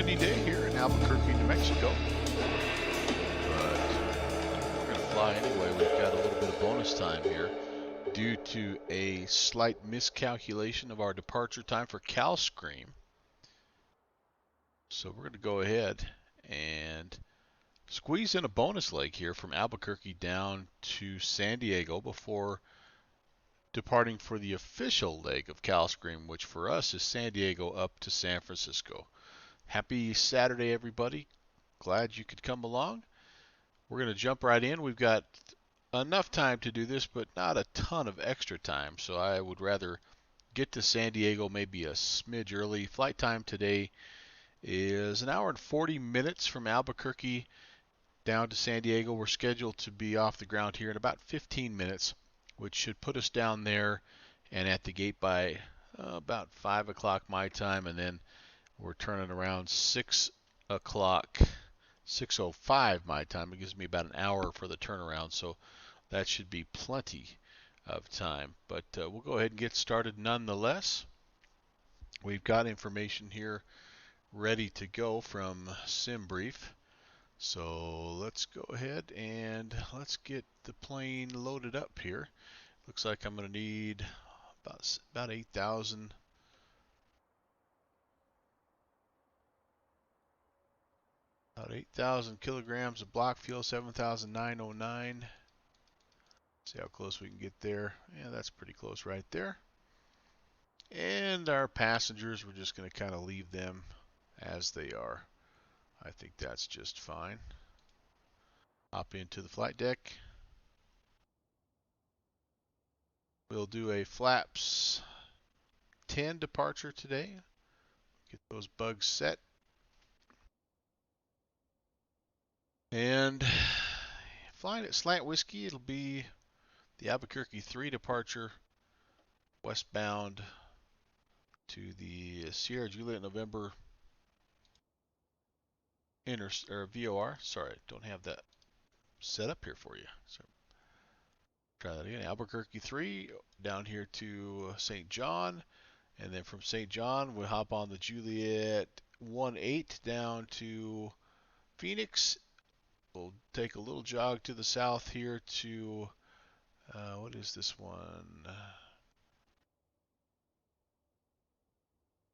windy day here in Albuquerque, New Mexico. But we're going to fly anyway. We've got a little bit of bonus time here due to a slight miscalculation of our departure time for CalScream. So we're going to go ahead and squeeze in a bonus leg here from Albuquerque down to San Diego before departing for the official leg of CalScream, which for us is San Diego up to San Francisco. Happy Saturday, everybody. Glad you could come along. We're going to jump right in. We've got enough time to do this, but not a ton of extra time, so I would rather get to San Diego maybe a smidge early. Flight time today is an hour and 40 minutes from Albuquerque down to San Diego. We're scheduled to be off the ground here in about 15 minutes, which should put us down there and at the gate by about 5 o'clock my time, and then we're turning around 6 o'clock, 6:05 my time. It gives me about an hour for the turnaround, so that should be plenty of time. But we'll go ahead and get started nonetheless. We've got information here ready to go from SimBrief. So let's go ahead and let's get the plane loaded up here. Looks like I'm going to need about 8,000. About 8,000 kilograms of block fuel, 7,909. See how close we can get there. Yeah, that's pretty close right there. And our passengers, we're just going to kind of leave them as they are. I think that's just fine. Hop into the flight deck. We'll do a flaps 10 departure today. Get those bugs set. And flying at Slant Whiskey, it'll be the Albuquerque 3 departure westbound to the Sierra Juliet November VOR. Sorry, don't have that set up here for you. So try that again. Albuquerque 3 down here to St. John, and then from St. John we'll hop on the Juliet 1-8 down to Phoenix. We'll take a little jog to the south here to what is this one?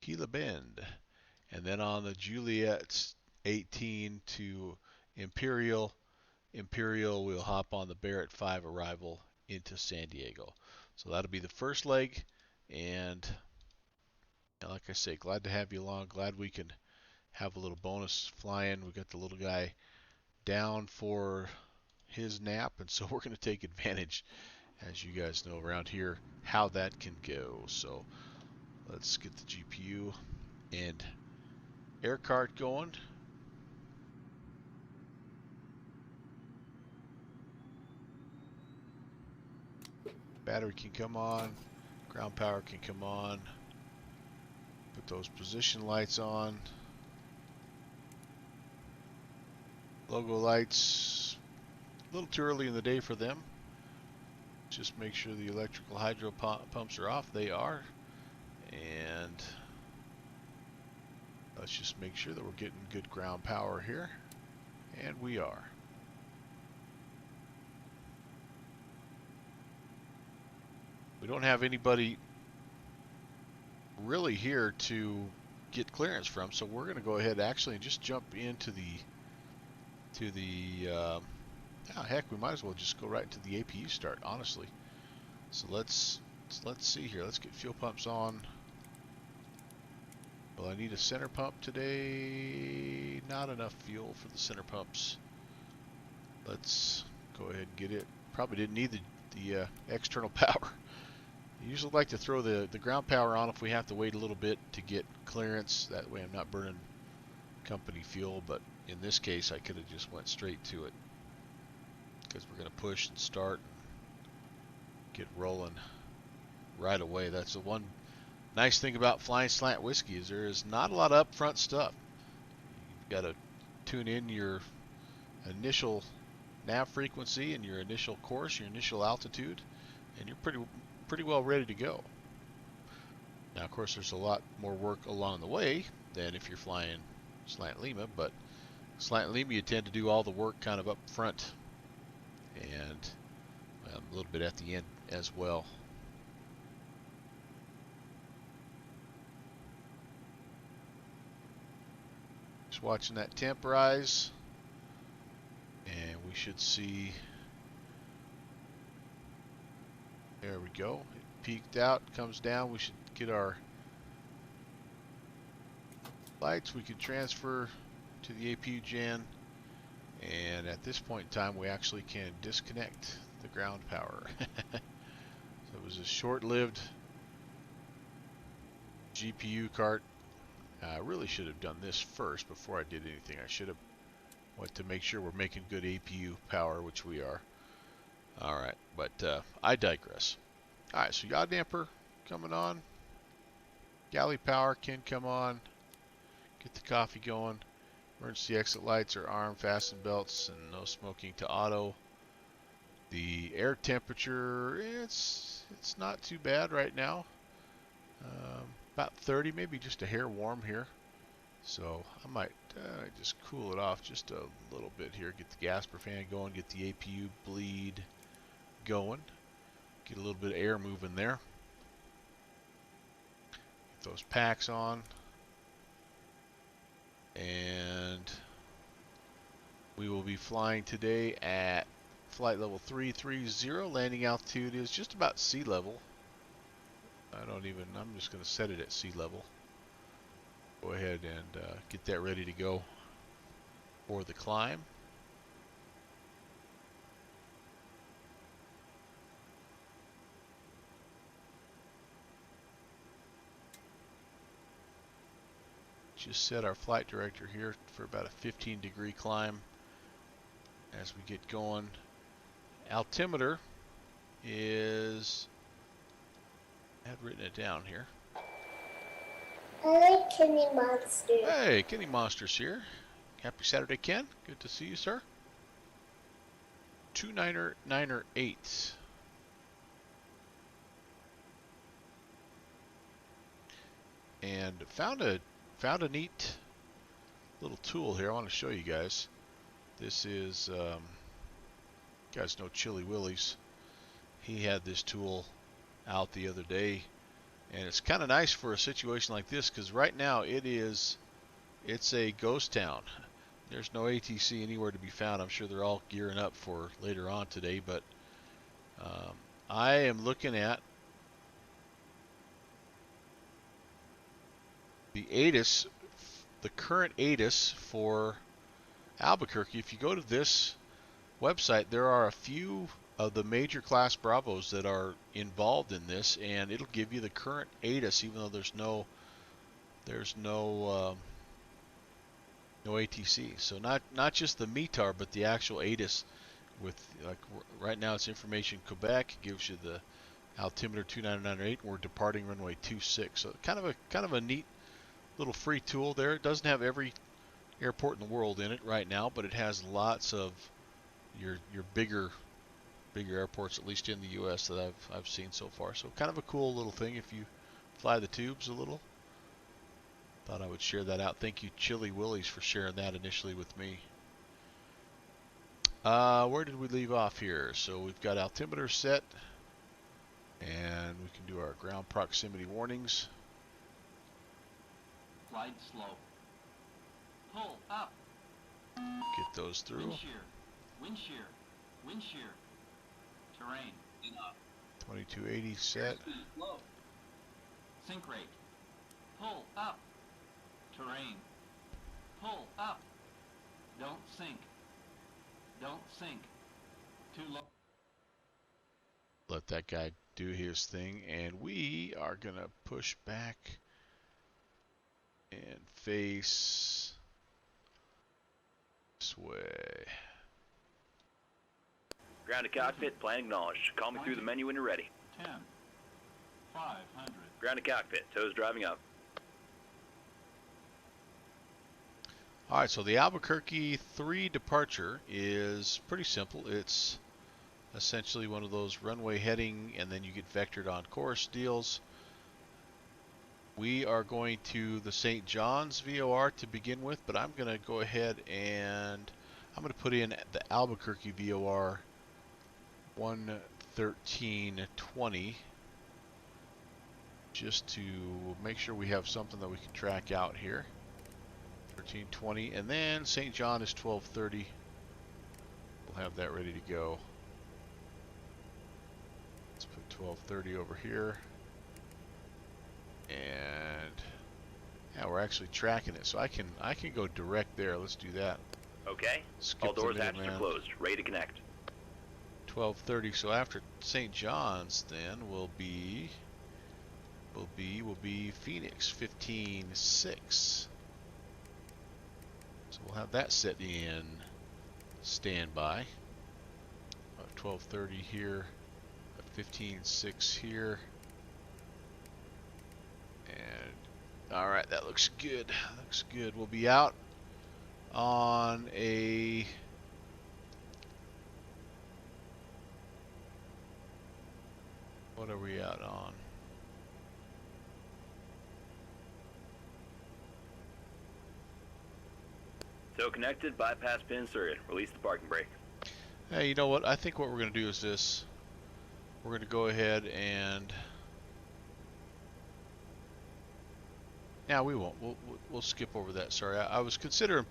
Gila Bend, and then on the Juliet 18 to Imperial. Imperial, we'll hop on the Barrett 5 arrival into San Diego. So that'll be the first leg, and like I say, glad to have you along. Glad we can have a little bonus flying. We got the little guy down for his nap, and so we're going to take advantage, as you guys know around here, how that can go. So let's get the GPU and air cart going. Battery can come on, ground power can come on. Put those position lights on. Logo lights, a little too early in the day for them. Just make sure the electrical hydro pumps are off. They are. And let's just make sure that we're getting good ground power here. And we are. We don't have anybody really here to get clearance from, so we're going to go ahead actually and just jump into heck, we might as well just go right into the APU start, honestly. So let's see here. Let's get fuel pumps on. Well, I need a center pump today. Not enough fuel for the center pumps. Let's go ahead and get it. Probably didn't need the external power. I usually like to throw the ground power on if we have to wait a little bit to get clearance. That way I'm not burning company fuel, but in this case I could have just went straight to it, because we're going to push and start and get rolling right away. That's the one nice thing about flying Slant Whiskey, is there is not a lot of upfront stuff. You've got to tune in your initial nav frequency and your initial course, your initial altitude, and you're pretty well ready to go. Now, of course, there's a lot more work along the way than if you're flying Slant Lima, but Slant Lima you tend to do all the work kind of up front and a little bit at the end as well. Just watching that temp rise, and we should see, there we go, it peaked out, comes down, we should get our lights, we can transfer to the APU gen, and at this point in time we actually can disconnect the ground power. So it was a short-lived GPU cart. I really should have done this first before I did anything. I should have went to make sure we're making good APU power, which we are. Alright, but I digress. Alright, so yaw damper coming on. Galley power can come on. Get the coffee going. Emergency exit lights are arm fasten belts and no smoking to auto. The air temperature, it's not too bad right now. About 30, maybe just a hair warm here. So I might just cool it off just a little bit here. Get the Gasper fan going, get the APU bleed going. Get a little bit of air moving there. Get those packs on. And we will be flying today at flight level 330. Landing altitude is just about sea level. I'm just going to set it at sea level. Go ahead and get that ready to go for the climb. Just set our flight director here for about a 15-degree climb as we get going. Altimeter is, I had written it down here. I like Kenny Monster. Hey, Kenny Monster's here. Happy Saturday, Ken. Good to see you, sir. 299er8. And found a neat little tool here. I want to show you guys. This is, you guys know Chili Willie's. He had this tool out the other day, and it's kind of nice for a situation like this because right now it's a ghost town. There's no ATC anywhere to be found. I'm sure they're all gearing up for later on today, but I am looking at the ATIS, the current ATIS for Albuquerque. If you go to this website, there are a few of the major class Bravos that are involved in this, and it'll give you the current ATIS, even though there's no ATC. So not just the METAR, but the actual ATIS. With like right now, it's information Quebec. It gives you the altimeter 299.8. We're departing runway 26. So kind of a neat little free tool there. It doesn't have every airport in the world in it right now, but it has lots of your bigger airports, at least in the U.S. that I've seen so far. So kind of a cool little thing if you fly the tubes a little. Thought I would share that out. Thank you, Chili Willie's, for sharing that initially with me. Where did we leave off here? So we've got altimeter set, and we can do our ground proximity warnings. Glide slow. Pull up. Get those through. Wind shear. Wind shear. Wind shear. Terrain. Up. 2280 set. Low. Sink rate. Pull up. Terrain. Pull up. Don't sink. Don't sink. Too low. Let that guy do his thing, and we are gonna push back and face this way. Ground to cockpit, plan acknowledged. Call me through the menu when you're ready. 10. 500. Ground to cockpit, toes driving up. Alright, so the Albuquerque 3 departure is pretty simple. It's essentially one of those runway heading and then you get vectored on course deals. We are going to the St. John's VOR to begin with, but I'm going to go ahead and I'm going to put in the Albuquerque VOR 11320 just to make sure we have something that we can track out here. 1320, and then St. John is 1230. We'll have that ready to go. Let's put 1230 over here. And yeah, we're actually tracking it, so I can go direct there. Let's do that. Okay. Skip All doors the hatches are middleman. closed. Ready to connect. 1230. So after St. John's, then will be Phoenix 156. So we'll have that set in standby. 1230 here, 156 here. And all right, that looks good. That looks good. We'll be out on a what are we out on? So connected, bypass pin inserted. Release the parking brake. Hey, you know what? I think what we're going to do is this. We're going to go ahead and now we won't. We'll skip over that. Sorry, I was considering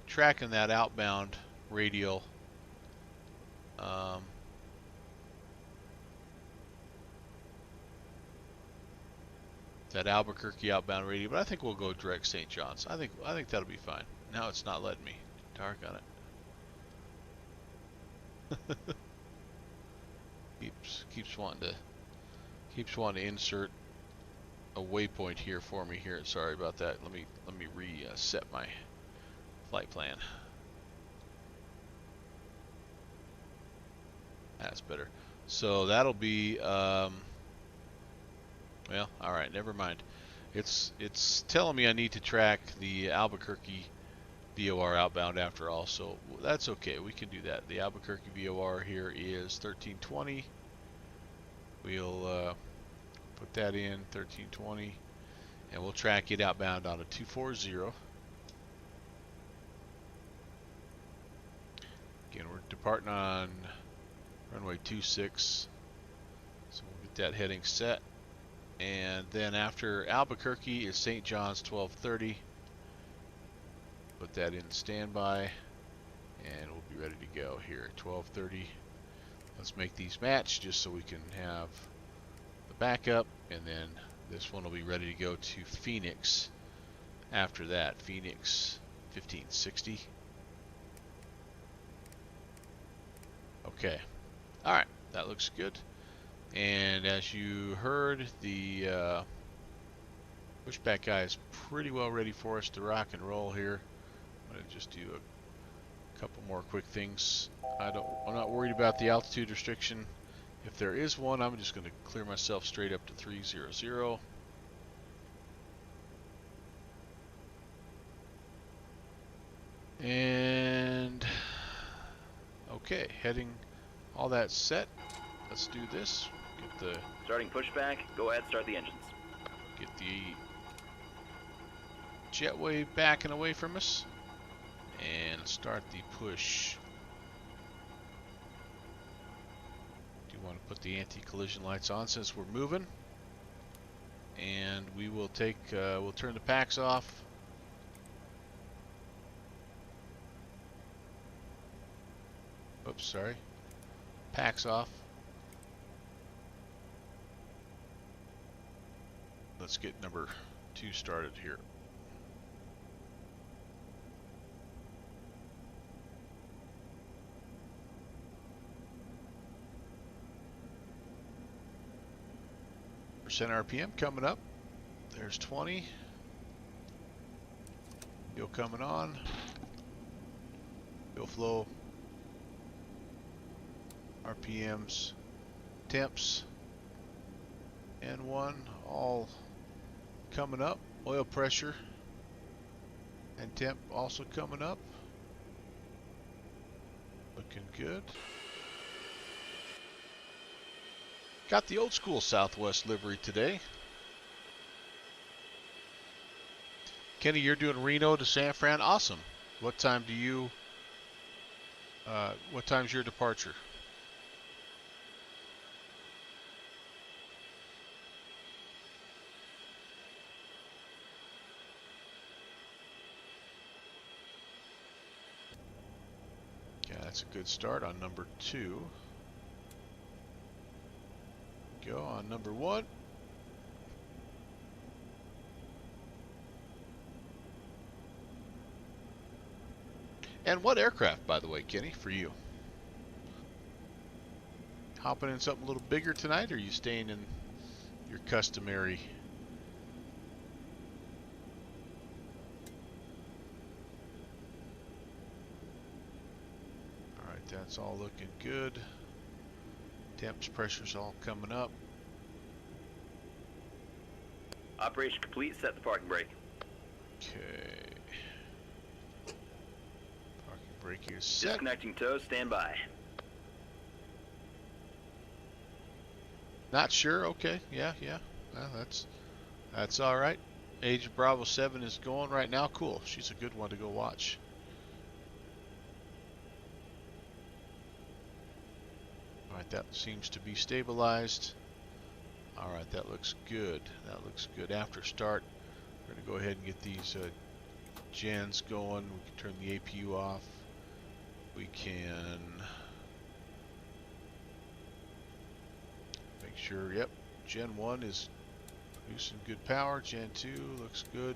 tracking that outbound radial. That Albuquerque outbound radial, but I think we'll go direct St. John's. I think that'll be fine. Now it's not letting me. Dark on it. keeps wanting to insert a waypoint here for me here. Sorry about that. Let me reset my flight plan. That's better. So that'll be well, all right, never mind. It's telling me I need to track the Albuquerque VOR outbound after all, so that's okay. We can do that. The Albuquerque VOR here is 1320. We'll put that in 1320, and we'll track it outbound on a 240. Again, we're departing on runway 26, so we'll get that heading set. And then after Albuquerque is St. John's 1230. Put that in standby, and we'll be ready to go here. 1230. Let's make these match just so we can have the backup, and then this one will be ready to go to Phoenix after that. Phoenix 1560. Okay. All right, that looks good. And as you heard, the pushback guy is pretty well ready for us to rock and roll here. I'm going to just do a couple more quick things. I'm not worried about the altitude restriction. If there is one, I'm just going to clear myself straight up to 300. And okay, heading, all that set. Let's do this. Get the Starting pushback. Go ahead, start the engines. Get the jetway backing away from us and start the push. Do want to put the anti-collision lights on since we're moving, and we will take we'll turn the packs off. Oops, sorry. Packs off. Let's get number 2 started here. Percent RPM coming up. There's 20. Fuel coming on. Fuel flow. RPMs. Temps. N1 all coming up. Oil pressure and temp also coming up. Looking good. Got the old school Southwest livery today. Kenny, you're doing Reno to San Fran. Awesome. What time do you? What time's your departure? Yeah, that's a good start on number 2. Go on number 1. And what aircraft, by the way, Kenny, for you? Hopping in something a little bigger tonight, or are you staying in your customary? All right, that's all looking good. Temps, pressure's all coming up. Operation complete. Set the parking brake. Okay. Parking brake is set. Disconnecting tows. Stand by. Not sure. Okay. Yeah. Well, that's all right. Age of Bravo 7 is going right now. Cool. She's a good one to go watch. All right, that seems to be stabilized. All right, that looks good. That looks good. After start, we're going to go ahead and get these gens going. We can turn the APU off. We can make sure, yep, Gen 1 is producing good power. Gen 2 looks good.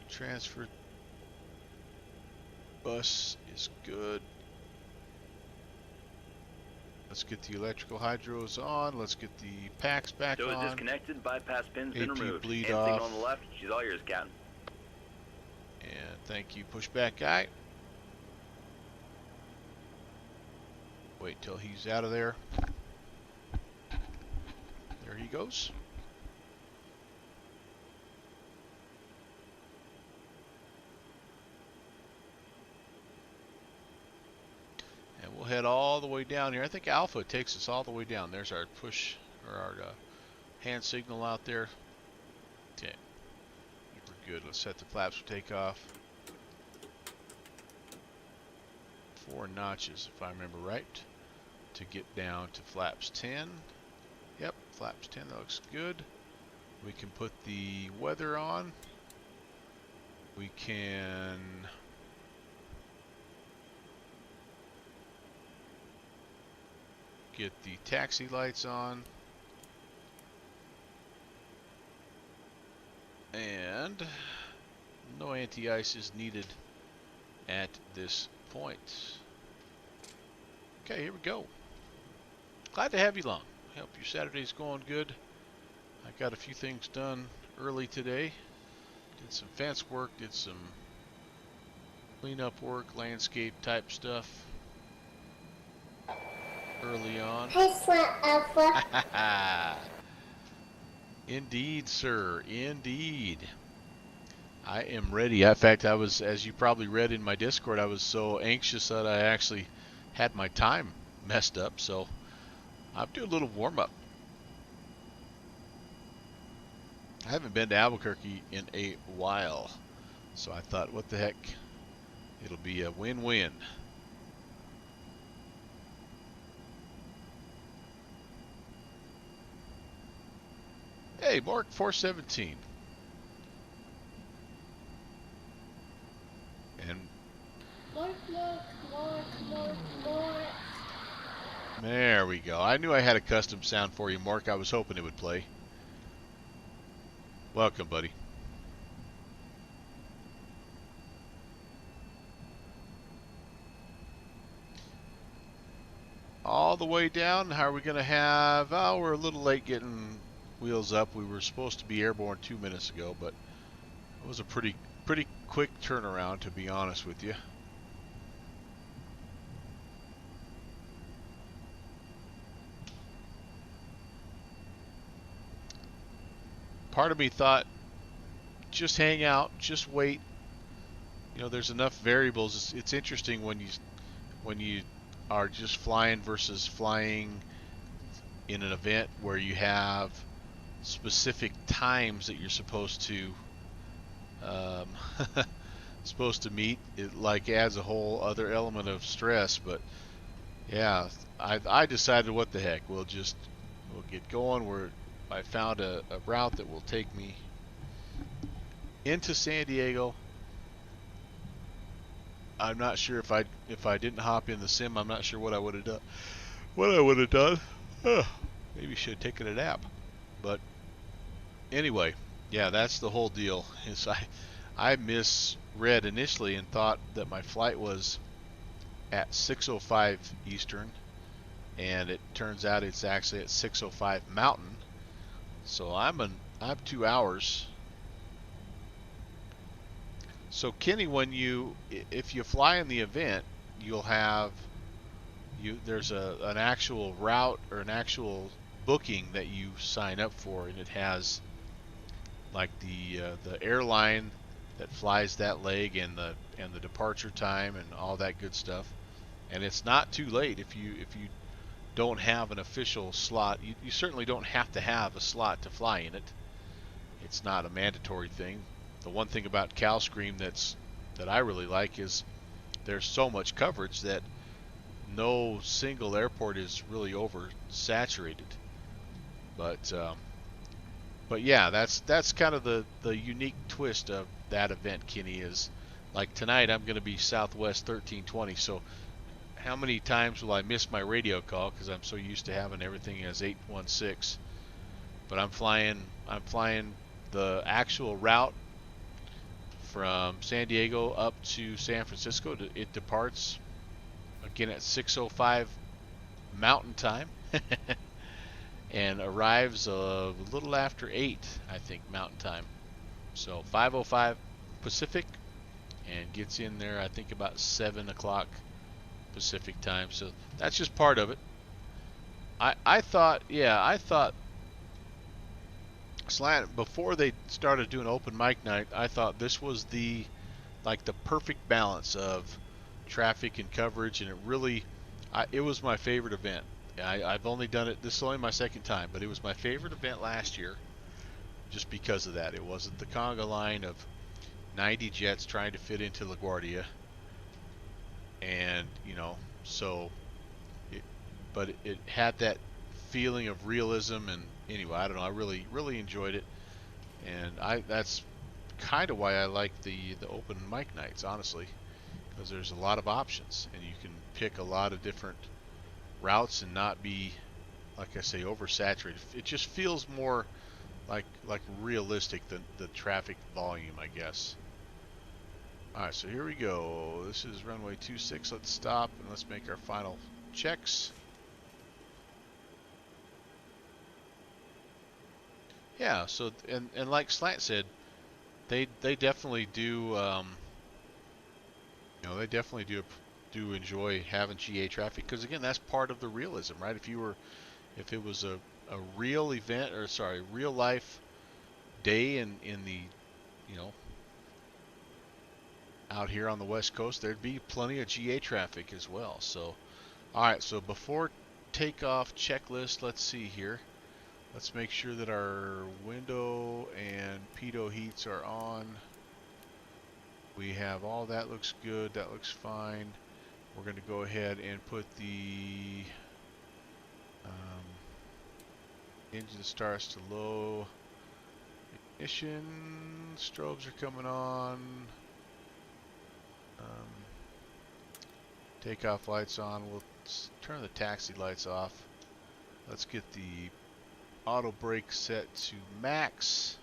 Transfer bus is good. Let's get the electrical hydros on. Let's get the packs back Tow is on. disconnected. Bypass pin's been APU removed. bleed Hand signal off. on the left. She's all yours, Captain. And thank you, pushback guy. Wait till he's out of there. There he goes. And we'll head all the way down here. I think Alpha takes us all the way down. There's our push, or our hand signal out there. Okay, we're good. Let's set the flaps for takeoff. 4 notches, if I remember right, to get down to flaps 10. Yep, flaps 10, that looks good. We can put the weather on. We can get the taxi lights on. And no anti-ice is needed at this point. Okay, here we go. Glad to have you along. Hope your Saturday's going good. I got a few things done early today. Did some fence work, did some cleanup work, landscape type stuff early on. Hi, Alpha. Indeed, sir. Indeed. I am ready. In fact, I was, as you probably read in my Discord, I was so anxious that I actually had my time messed up. So I'm doing a little warm-up. I haven't been to Albuquerque in a while. So I thought, what the heck? It'll be a win-win. Hey, Mark 417. And More. there we go. I knew I had a custom sound for you, Mark. I was hoping it would play. Welcome, buddy. All the way down. How are we going to have... Oh, we're a little late getting wheels up. We were supposed to be airborne 2 minutes ago, but it was a pretty quick turnaround, to be honest with you. Part of me thought, just hang out, just wait. You know, there's enough variables. It's interesting when you are just flying versus flying in an event where you have specific times that you're supposed to um, supposed to meet. It like adds a whole other element of stress. But yeah, I decided what the heck, we'll get going. I found a route that will take me into San Diego. I'm not sure if I didn't hop in the sim, I'm not sure what I would have done. Maybe should have taken a nap. But anyway, yeah, that's the whole deal. Is I misread initially and thought that my flight was at 6:05 Eastern, and it turns out it's actually at 6:05 Mountain. So I'm 2 hours. So Kenny, if you fly in the event, you'll have there's an actual route or an actual booking that you sign up for, and it has like the airline that flies that leg and the departure time and all that good stuff. And it's not too late if you don't have an official slot. You certainly don't have to have a slot to fly in it. It's not a mandatory thing. The one thing about CalScream that I really like is there's so much coverage that no single airport is really oversaturated. But yeah, that's kind of the unique twist of that event, Kenny, is like tonight I'm going to be Southwest 1320. So how many times will I miss my radio call because I'm so used to having everything as 816? But I'm flying the actual route from San Diego up to San Francisco. It departs again at 6:05 Mountain Time and arrives a little after 8, I think, Mountain Time. So 5:05 Pacific, and gets in there I think about 7 o'clock Pacific time. So that's just part of it. I thought Slant, before they started doing open mic night, I thought this was the perfect balance of traffic and coverage, and it was my favorite event. I've only done it, this is only my second time, but it was my favorite event last year just because of that. It wasn't the conga line of 90 jets trying to fit into LaGuardia, and but it had that feeling of realism. And anyway, I don't know, I really enjoyed it, and that's kind of why I like the open mic nights, honestly, because there's a lot of options and you can pick a lot of different routes and not be, like I say, oversaturated. It just feels more like realistic than the traffic volume, I guess. Alright, so here we go. This is runway 26. Let's stop and let's make our final checks. Yeah, so and like Slant said, they definitely do they definitely do enjoy having GA traffic, because again, that's part of the realism, right? If it was a real event, or sorry, real life day in the out here on the West Coast, there'd be plenty of GA traffic as well. So all right, so before takeoff checklist, let's see here. Let's make sure that our window and pitot heats are on. We have all that, looks good, that looks fine. We're going to go ahead and put the engine starts to low. Ignition, strobes are coming on. Takeoff lights on. We'll turn the taxi lights off. Let's get the auto brake set to max,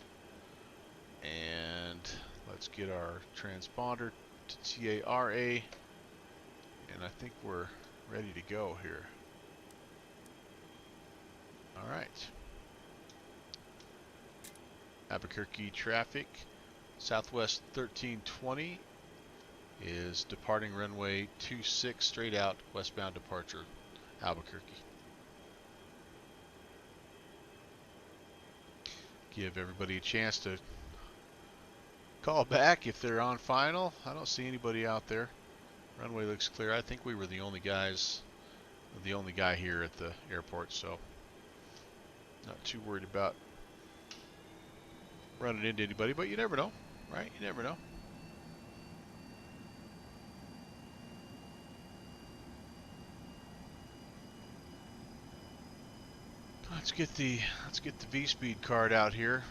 and let's get our transponder to TARA, and I think we're ready to go here. All right. Albuquerque traffic, Southwest 1320 is departing runway 26 straight out, westbound departure, Albuquerque. Give everybody a chance to call back if they're on final. I don't see anybody out there. Runway looks clear. I think we were the only guy here at the airport, so not too worried about running into anybody, but you never know. right? You never know. Let's get the V-speed card out here.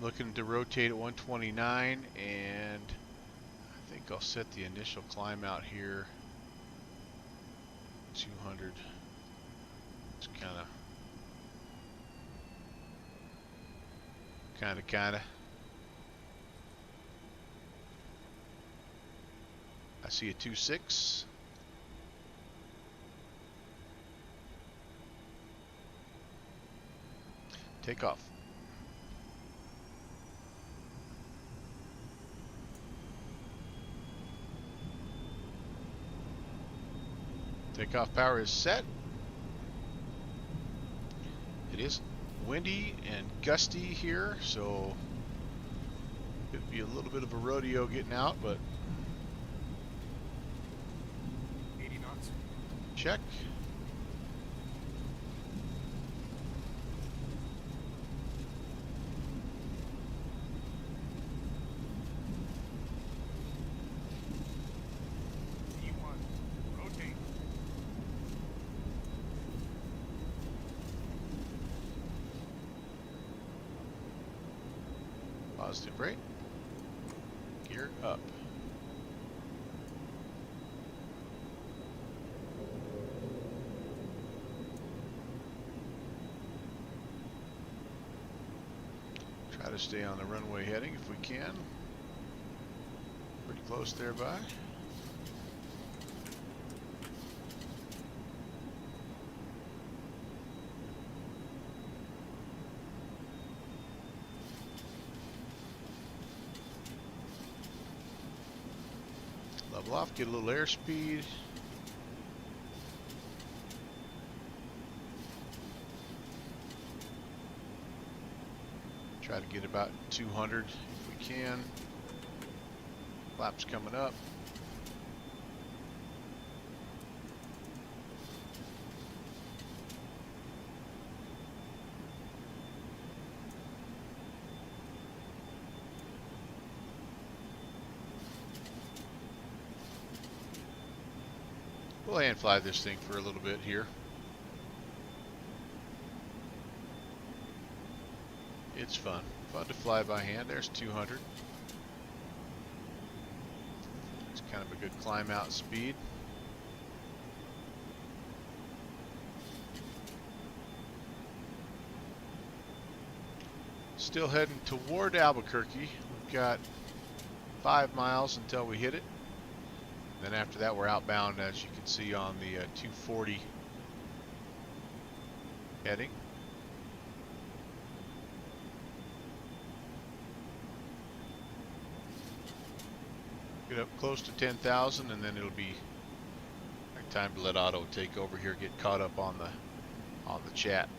Looking to rotate at 129, and I think I'll set the initial climb out here 200. It's kind of. I see a 2.6. Take off. Takeoff power is set. It is windy and gusty here, so it'd be a little bit of a rodeo getting out, but 80 knots. check. E1. Rotate. Positive rate. Gear up. Try to stay on the runway heading if we can. Pretty close thereby. Level off, get a little airspeed. Try to get about 200 if we can. Flaps coming up. We'll hand fly this thing for a little bit here. It's fun. Fun to fly by hand. There's 200. It's kind of a good climb out speed. Still heading toward Albuquerque. We've got 5 miles until we hit it. Then after that we're outbound, as you can see on the 240 heading. Get up close to 10,000 and then it'll be time to let auto take over here, get caught up on the chat.